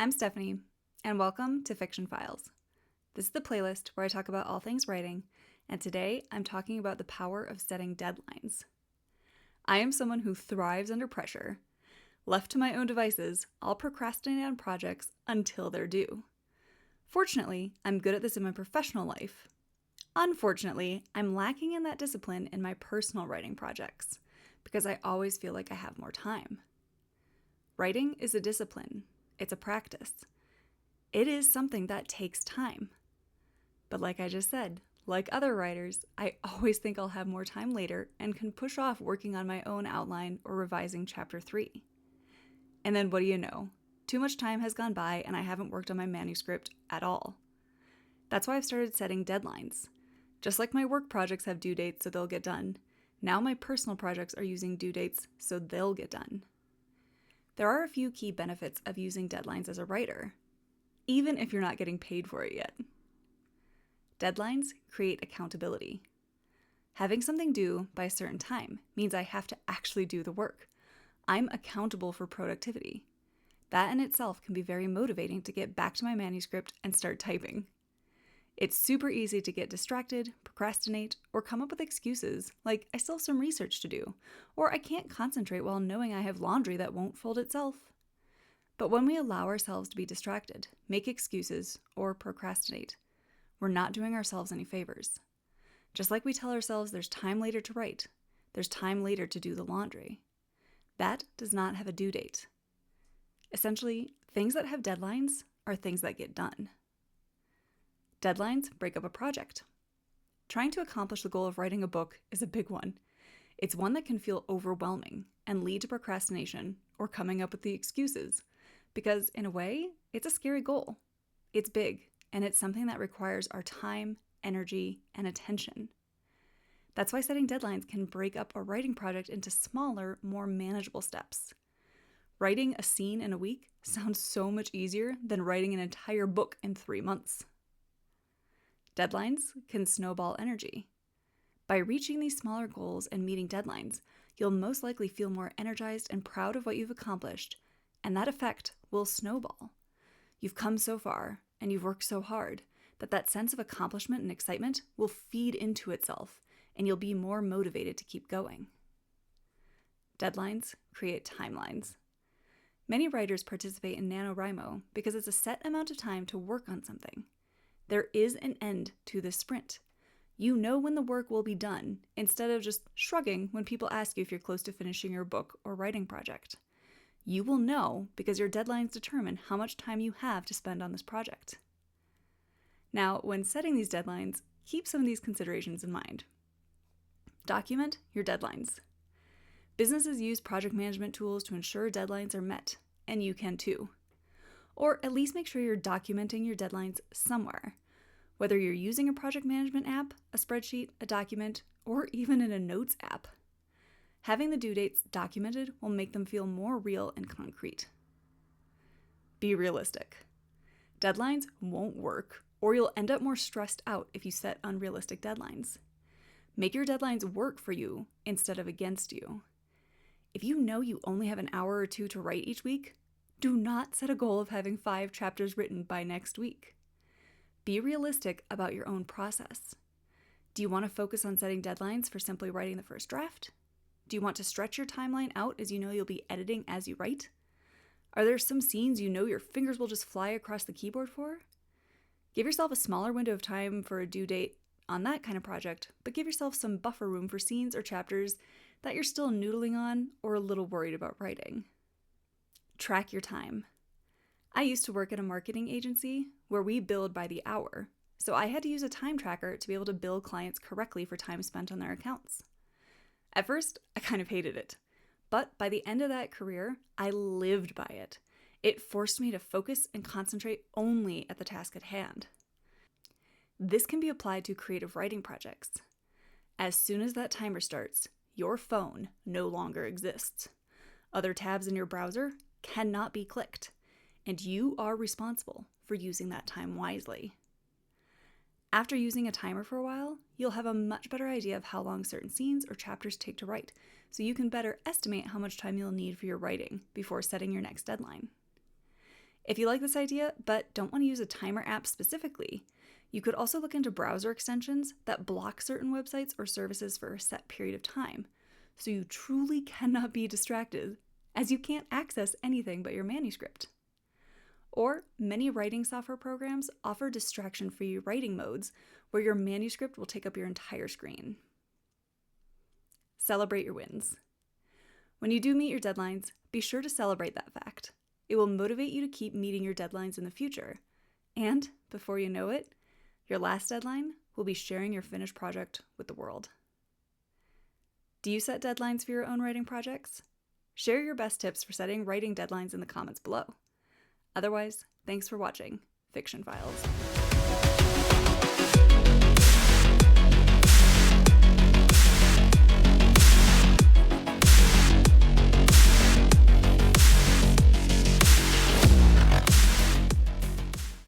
I'm Stephanie, and welcome to Fiction Files. This is the playlist where I talk about all things writing, and today I'm talking about the power of setting deadlines. I am someone who thrives under pressure. Left to my own devices, I'll procrastinate on projects until they're due. Fortunately, I'm good at this in my professional life. Unfortunately, I'm lacking in that discipline in my personal writing projects, because I always feel like I have more time. Writing is a discipline. It's a practice. It is something that takes time. But like I just said, like other writers, I always think I'll have more time later and can push off working on my own outline or revising chapter 3. And then what do you know? Too much time has gone by and I haven't worked on my manuscript at all. That's why I've started setting deadlines. Just like my work projects have due dates so they'll get done, now my personal projects are using due dates so they'll get done. There are a few key benefits of using deadlines as a writer, even if you're not getting paid for it yet. Deadlines create accountability. Having something due by a certain time means I have to actually do the work. I'm accountable for productivity. That in itself can be very motivating to get back to my manuscript and start typing. It's super easy to get distracted, procrastinate, or come up with excuses like I still have some research to do, or I can't concentrate while knowing I have laundry that won't fold itself. But when we allow ourselves to be distracted, make excuses, or procrastinate, we're not doing ourselves any favors. Just like we tell ourselves there's time later to write, there's time later to do the laundry. That does not have a due date. Essentially, things that have deadlines are things that get done. Deadlines break up a project. Trying to accomplish the goal of writing a book is a big one. It's one that can feel overwhelming and lead to procrastination or coming up with the excuses, because in a way, it's a scary goal. It's big, and it's something that requires our time, energy, and attention. That's why setting deadlines can break up a writing project into smaller, more manageable steps. Writing a scene in a week sounds so much easier than writing an entire book in 3 months. Deadlines can snowball energy. By reaching these smaller goals and meeting deadlines, you'll most likely feel more energized and proud of what you've accomplished, and that effect will snowball. You've come so far, and you've worked so hard, that sense of accomplishment and excitement will feed into itself, and you'll be more motivated to keep going. Deadlines create timelines. Many writers participate in NaNoWriMo because it's a set amount of time to work on something. There is an end to this sprint. You know when the work will be done, instead of just shrugging when people ask you if you're close to finishing your book or writing project. You will know because your deadlines determine how much time you have to spend on this project. Now, when setting these deadlines, keep some of these considerations in mind. Document your deadlines. Businesses use project management tools to ensure deadlines are met, and you can too. Or at least make sure you're documenting your deadlines somewhere. Whether you're using a project management app, a spreadsheet, a document, or even in a notes app. Having the due dates documented will make them feel more real and concrete. Be realistic. Deadlines won't work, or you'll end up more stressed out if you set unrealistic deadlines. Make your deadlines work for you instead of against you. If you know you only have an hour or 2 to write each week, do not set a goal of having 5 chapters written by next week. Be realistic about your own process. Do you want to focus on setting deadlines for simply writing the first draft? Do you want to stretch your timeline out as you know you'll be editing as you write? Are there some scenes you know your fingers will just fly across the keyboard for? Give yourself a smaller window of time for a due date on that kind of project, but give yourself some buffer room for scenes or chapters that you're still noodling on or a little worried about writing. Track your time. I used to work at a marketing agency where we billed by the hour, so I had to use a time tracker to be able to bill clients correctly for time spent on their accounts. At first, I kind of hated it, but by the end of that career, I lived by it. It forced me to focus and concentrate only at the task at hand. This can be applied to creative writing projects. As soon as that timer starts, your phone no longer exists. Other tabs in your browser cannot be clicked, and you are responsible for using that time wisely. After using a timer for a while, you'll have a much better idea of how long certain scenes or chapters take to write, so you can better estimate how much time you'll need for your writing before setting your next deadline. If you like this idea but don't want to use a timer app specifically, you could also look into browser extensions that block certain websites or services for a set period of time, so you truly cannot be distracted, as you can't access anything but your manuscript. Or many writing software programs offer distraction-free writing modes where your manuscript will take up your entire screen. Celebrate your wins. When you do meet your deadlines, be sure to celebrate that fact. It will motivate you to keep meeting your deadlines in the future. And before you know it, your last deadline will be sharing your finished project with the world. Do you set deadlines for your own writing projects? Share your best tips for setting writing deadlines in the comments below. Otherwise, thanks for watching Fiction Files.